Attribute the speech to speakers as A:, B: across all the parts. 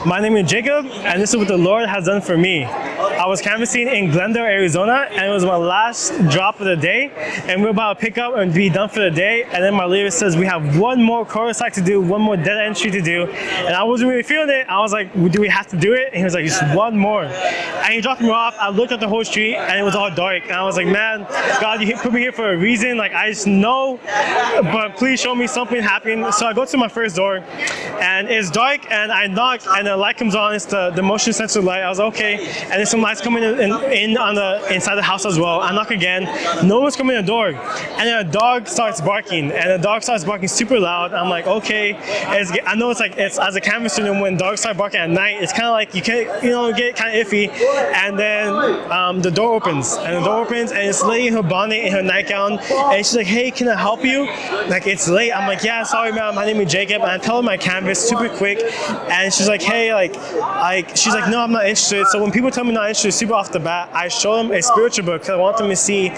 A: My name is Jacob, and this is what the Lord has done for me. I was canvassing in Glendale, Arizona, and it was my last drop of the day, and we're about to pick up and be done for the day, and then my leader says we have one more cul-de-sac to do, one more dead entry to do, and I wasn't really feeling it. I was like, do we have to do it? And he was like, just one more. And he dropped me off. I looked at the whole street, and it was all dark, and I was like, man, God, you put me here for a reason. Like, I just know, but please show me something happening. So I go to my first door, and it's dark, and I knock, and the light comes on. It's the motion sensor light. I was like, okay, and there's some lights coming in on the inside the house as well. I knock again. No one's coming in the door, and then a dog starts barking, and the dog starts barking super loud. I'm like, okay. I know it's as a canvasser, when dogs start barking at night, it's kind of like you can't, get kind of iffy. And then the door opens, and it's lady in her bonnet and her nightgown, and she's like, hey, can I help you? Like, it's late. I'm like, yeah, sorry, ma'am. My name is Jacob, and I tell her my canvas super quick, and she's like, hey, she's like, no, I'm not interested. So when people tell me not interested, super off the bat, I show them a spiritual book because I want them to see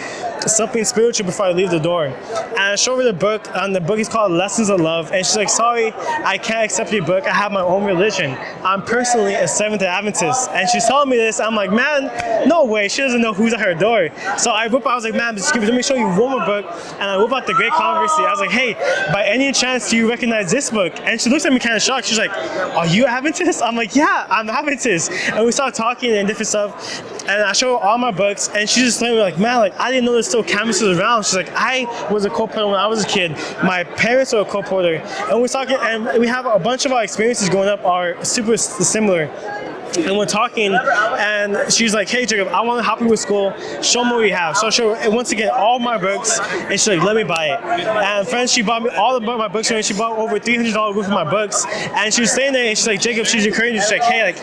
A: something spiritual before I leave the door. And I show her the book, and the book is called Lessons of Love, and she's like, sorry, I can't accept your book. I have my own religion. I'm personally a Seventh-day Adventist. And she's telling me this. I'm like, man, no way. She doesn't know who's at her door. So I whip out, I was like, man, let me show you one more book. And I whip out the Great Controversy. I was like, hey, by any chance do you recognize this book? And she looks at me kind of shocked. She's like, are you Adventist? I'm like, yeah, I'm Adventist. And we start talking and different stuff. And I show her all my books, and she's just telling me like, man, like, I didn't know there's still canvases around. She's like, I was a co-porter when I was a kid. My parents were a co-porter. And we're talking, and we have a bunch of our experiences growing up are super similar. And we're talking, and she's like, hey, Jacob, I want to help you with school. Show me what you have. So I show her, once again, all my books, and she's like, let me buy it. And friends, she bought me all of my books, and she bought over $300 worth of my books. And she was staying there, and she's like, Jacob, she's encouraging. She's like, hey, like,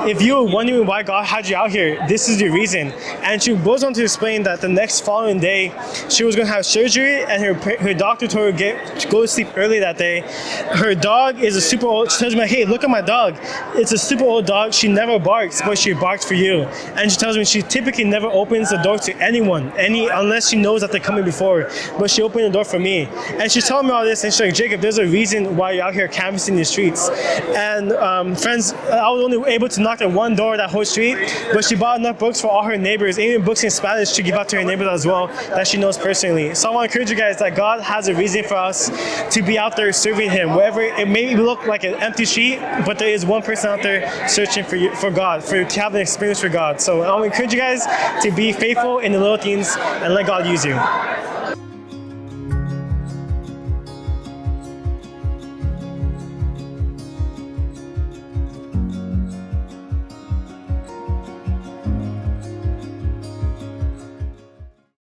A: if you were wondering why God had you out here, this is the reason. And she goes on to explain that the next following day, she was going to have surgery, and her doctor told her to go to sleep early that day. Her dog is a super old, she tells me, hey, look at my dog. It's a super old dog. She never barks, but she barks for you. And she tells me she typically never opens the door to anyone, unless she knows that they're coming before. But she opened the door for me. And she's telling me all this, and she's like, Jacob, there's a reason why you're out here canvassing the streets. And friends, I was only able to knock at one door that whole street, but she bought enough books for all her neighbors, even books in Spanish to give out to her neighbors as well that she knows personally. So I want to encourage you guys that God has a reason for us to be out there serving Him. Wherever it may look like an empty street, but there is one person out there searching for God, to have an experience for God. So I want to encourage you guys to be faithful in the little things and let God use you.